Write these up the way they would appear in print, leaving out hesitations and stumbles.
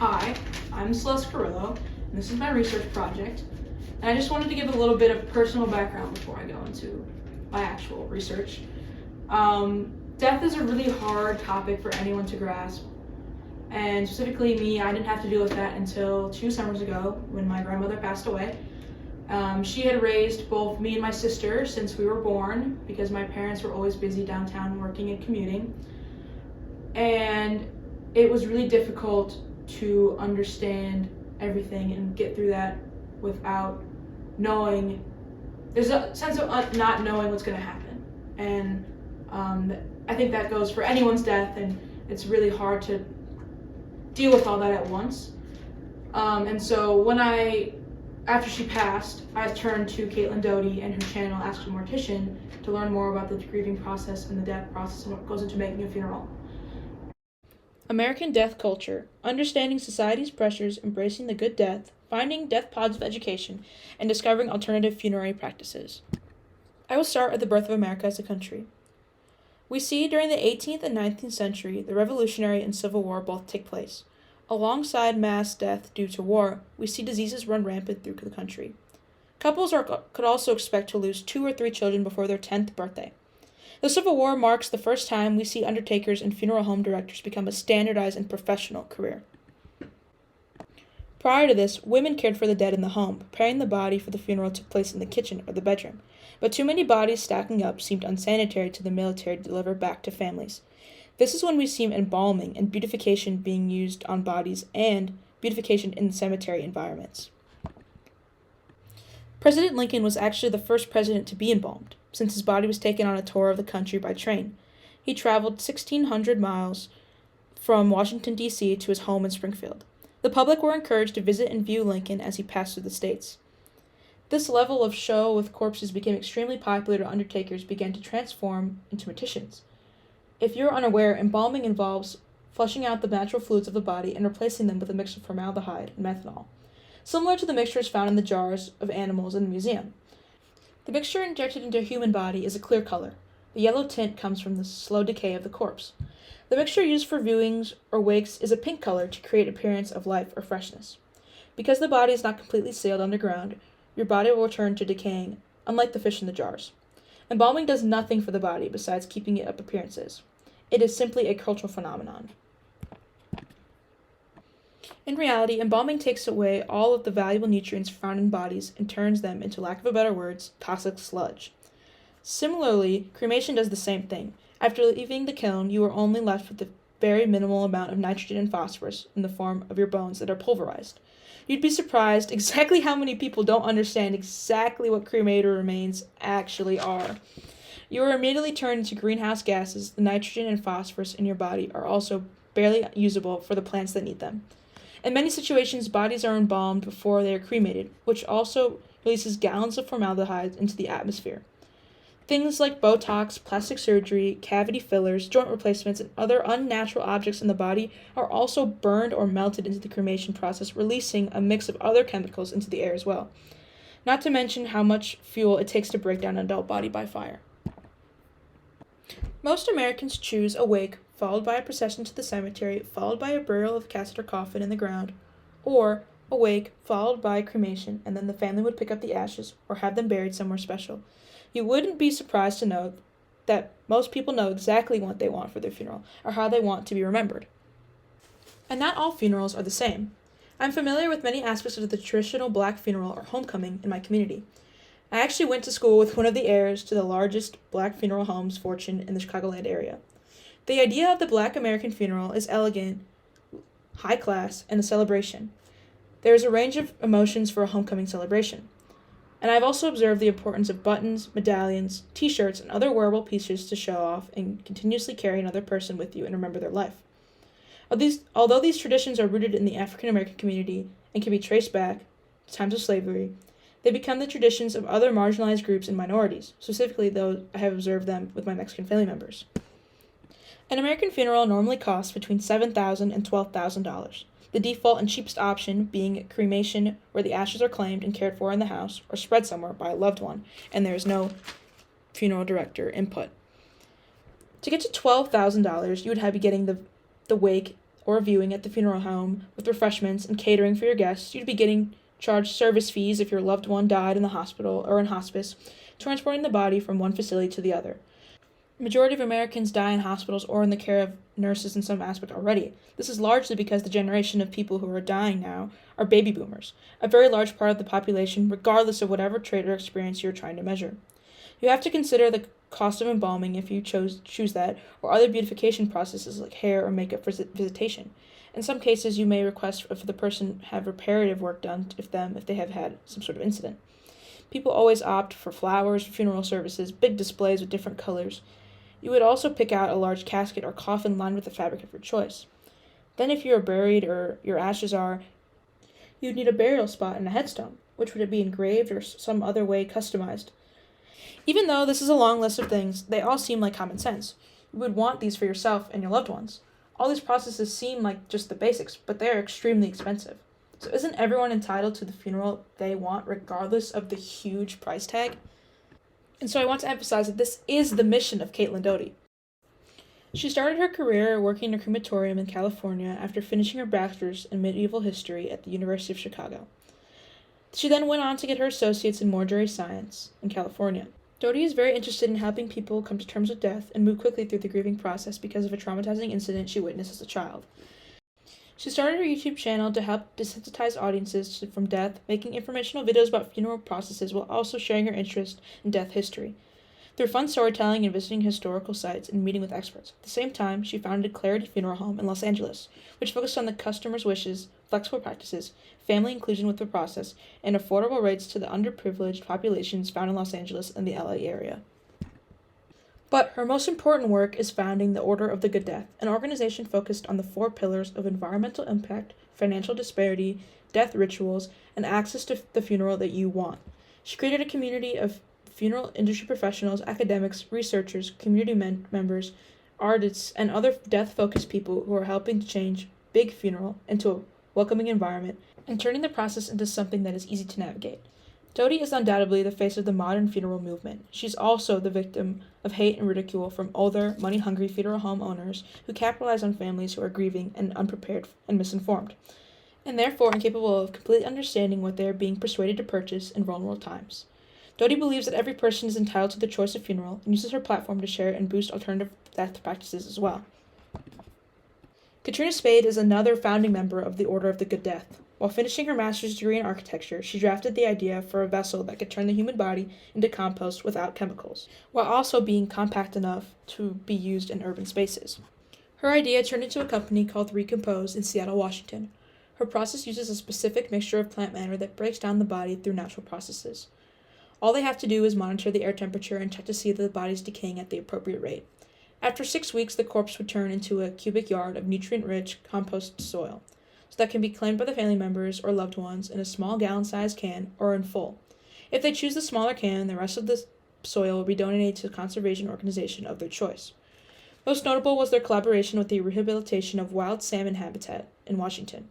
Hi, I'm Celeste Carrillo, and this is my research project. And I just wanted to give a little bit of personal background before I go into my actual research. Death is a really hard topic for anyone to grasp. And specifically me, I didn't have to deal with that until 2 summers ago when my grandmother passed away. She had raised both me and my sister since we were born because my parents were always busy downtown working and commuting. And it was really difficult to understand everything and get through that without knowing. There's a sense of not knowing what's going to happen, and I think that goes for anyone's death, and it's really hard to deal with all that at once. And so after she passed, I turned to Caitlin Doty and her channel Ask a Mortician to learn more about the grieving process and the death process and what goes into making a funeral. American Death Culture: Understanding Society's Pressures, Embracing the Good Death, Finding Death-Positive Education, and Discovering Alternative Funerary Practices. I will start at the birth of America as a country. We see during the 18th and 19th century the Revolutionary and Civil War both take place. Alongside mass death due to war, we see diseases run rampant through the country. Couples could also expect to lose 2 or 3 children before their 10th birthday. The Civil War marks the first time we see undertakers and funeral home directors become a standardized and professional career. Prior to this, women cared for the dead in the home. Preparing the body for the funeral took place in the kitchen or the bedroom, but too many bodies stacking up seemed unsanitary to the military to deliver back to families. This is when we see embalming and beautification being used on bodies and beautification in cemetery environments. President Lincoln was actually the first president to be embalmed, since his body was taken on a tour of the country by train. He traveled 1,600 miles from Washington, D.C. to his home in Springfield. The public were encouraged to visit and view Lincoln as he passed through the states. This level of show with corpses became extremely popular to undertakers began to transform into morticians. If you're unaware, embalming involves flushing out the natural fluids of the body and replacing them with a mix of formaldehyde and methanol, similar to the mixtures found in the jars of animals in the museum. The mixture injected into a human body is a clear color. The yellow tint comes from the slow decay of the corpse. The mixture used for viewings or wakes is a pink color to create appearance of life or freshness. Because the body is not completely sealed underground, your body will return to decaying, unlike the fish in the jars. Embalming does nothing for the body besides keeping it up appearances. It is simply a cultural phenomenon. In reality, embalming takes away all of the valuable nutrients found in bodies and turns them into, lack of a better words, toxic sludge. Similarly, cremation does the same thing. After leaving the kiln, you are only left with a very minimal amount of nitrogen and phosphorus in the form of your bones that are pulverized. You'd be surprised exactly how many people don't understand exactly what cremated remains actually are. You are immediately turned into greenhouse gases. The nitrogen and phosphorus in your body are also barely usable for the plants that need them. In many situations, bodies are embalmed before they are cremated, which also releases gallons of formaldehyde into the atmosphere. Things like Botox, plastic surgery, cavity fillers, joint replacements, and other unnatural objects in the body are also burned or melted into the cremation process, releasing a mix of other chemicals into the air as well. Not to mention how much fuel it takes to break down an adult body by fire. Most Americans choose a wake, followed by a procession to the cemetery, followed by a burial of casket or coffin in the ground, or a wake, followed by cremation, and then the family would pick up the ashes or have them buried somewhere special. You wouldn't be surprised to know that most people know exactly what they want for their funeral, or how they want to be remembered. And not all funerals are the same. I'm familiar with many aspects of the traditional black funeral or homecoming in my community. I actually went to school with one of the heirs to the largest black funeral homes fortune in the Chicagoland area. The idea of the black American funeral is elegant, high class, and a celebration. There is a range of emotions for a homecoming celebration. And I've also observed the importance of buttons, medallions, t-shirts, and other wearable pieces to show off and continuously carry another person with you and remember their life. Although these traditions are rooted in the African American community and can be traced back to times of slavery, they become the traditions of other marginalized groups and minorities, specifically those I have observed them with my Mexican family members. An American funeral normally costs between $7,000 and $12,000. The default and cheapest option being cremation, where the ashes are claimed and cared for in the house or spread somewhere by a loved one, and there is no funeral director input. To get to $12,000, you would have to be getting the wake or a viewing at the funeral home with refreshments and catering for your guests, you'd be getting charged service fees if your loved one died in the hospital or in hospice, transporting the body from one facility to the other. The majority of Americans die in hospitals or in the care of nurses in some aspect already. This is largely because the generation of people who are dying now are baby boomers, a very large part of the population, regardless of whatever trait or experience you're trying to measure. You have to consider the cost of embalming if you choose that, or other beautification processes like hair or makeup visitation. In some cases, you may request for the person have reparative work done if they have had some sort of incident. People always opt for flowers, funeral services, big displays with different colors. You would also pick out a large casket or coffin lined with the fabric of your choice. Then if you are buried or your ashes are, you'd need a burial spot and a headstone, which would be engraved or some other way customized. Even though this is a long list of things, they all seem like common sense. You would want these for yourself and your loved ones. All these processes seem like just the basics, but they are extremely expensive. So isn't everyone entitled to the funeral they want regardless of the huge price tag? And so I want to emphasize that this is the mission of Caitlin Doughty. She started her career working in a crematorium in California after finishing her bachelor's in medieval history at the University of Chicago. She then went on to get her associates in mortuary science in California. Doughty is very interested in helping people come to terms with death and move quickly through the grieving process because of a traumatizing incident she witnessed as a child. She started her YouTube channel to help desensitize audiences from death, making informational videos about funeral processes while also sharing her interest in death history. Through fun storytelling and visiting historical sites and meeting with experts. At the same time, she founded Clarity Funeral Home in Los Angeles, which focused on the customer's wishes, flexible practices, family inclusion with the process, and affordable rates to the underprivileged populations found in Los Angeles and the LA area. But her most important work is founding the Order of the Good Death, an organization focused on the 4 pillars of environmental impact, financial disparity, death rituals, and access to the funeral that you want. She created a community of funeral industry professionals, academics, researchers, community members, artists, and other death-focused people who are helping to change Big Funeral into a welcoming environment and turning the process into something that is easy to navigate. Doughty is undoubtedly the face of the modern funeral movement. She's also the victim of hate and ridicule from older, money-hungry funeral home owners who capitalize on families who are grieving and unprepared and misinformed, and therefore incapable of completely understanding what they are being persuaded to purchase in vulnerable times. Doughty believes that every person is entitled to the choice of funeral and uses her platform to share and boost alternative death practices as well. Katrina Spade is another founding member of the Order of the Good Death. While finishing her master's degree in architecture, she drafted the idea for a vessel that could turn the human body into compost without chemicals, while also being compact enough to be used in urban spaces. Her idea turned into a company called Recompose in Seattle, Washington. Her process uses a specific mixture of plant matter that breaks down the body through natural processes. All they have to do is monitor the air temperature and check to see that the body is decaying at the appropriate rate. After 6 weeks, the corpse would turn into a cubic yard of nutrient-rich compost soil, so that can be claimed by the family members or loved ones in a small gallon-sized can or in full. If they choose the smaller can, the rest of the soil will be donated to a conservation organization of their choice. Most notable was their collaboration with the rehabilitation of wild salmon habitat in Washington.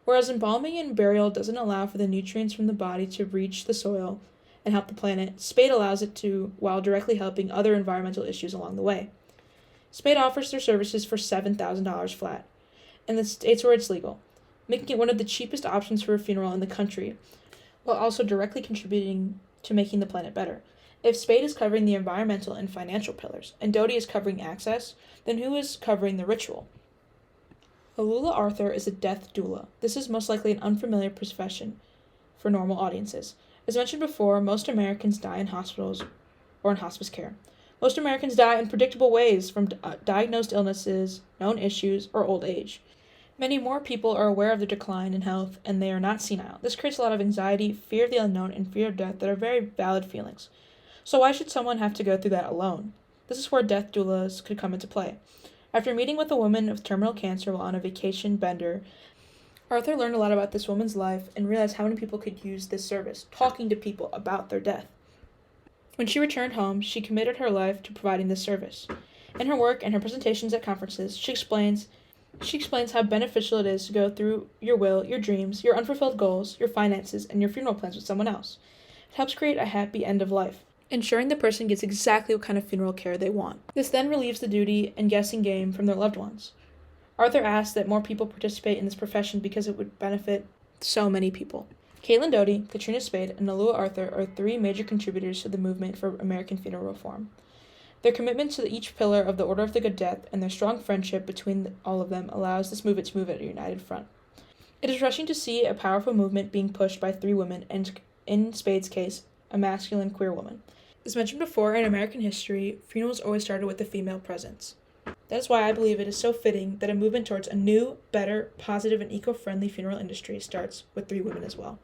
Whereas embalming and burial doesn't allow for the nutrients from the body to reach the soil and help the planet, Spade allows it to, while directly helping other environmental issues along the way. Spade offers their services for $7,000 flat in the states where it's legal, making it one of the cheapest options for a funeral in the country, while also directly contributing to making the planet better. If Spade is covering the environmental and financial pillars, and Doughty is covering access, then who is covering the ritual? Alula Arthur is a death doula. This is most likely an unfamiliar profession for normal audiences. As mentioned before, most Americans die in hospitals or in hospice care. Most Americans die in predictable ways from diagnosed illnesses, known issues, or old age. Many more people are aware of the decline in health, and they are not senile. This creates a lot of anxiety, fear of the unknown, and fear of death that are very valid feelings. So why should someone have to go through that alone? This is where death doulas could come into play. After meeting with a woman with terminal cancer while on a vacation bender, Arthur learned a lot about this woman's life and realized how many people could use this service, talking to people about their death. When she returned home, she committed her life to providing this service. In her work and her presentations at conferences, she explains how beneficial it is to go through your will, your dreams, your unfulfilled goals, your finances, and your funeral plans with someone else. It helps create a happy end of life, ensuring the person gets exactly what kind of funeral care they want. This then relieves the duty and guessing game from their loved ones. Arthur asked that more people participate in this profession because it would benefit so many people. Caitlin Doughty, Katrina Spade, and Alua Arthur are 3 major contributors to the movement for American funeral reform. Their commitment to each pillar of the Order of the Good Death and their strong friendship between all of them allows this movement to move at a united front. It is rushing to see a powerful movement being pushed by 3 women, and in Spade's case, a masculine queer woman. As mentioned before, in American history, funerals always started with a female presence. That is why I believe it is so fitting that a movement towards a new, better, positive, and eco-friendly funeral industry starts with 3 women as well.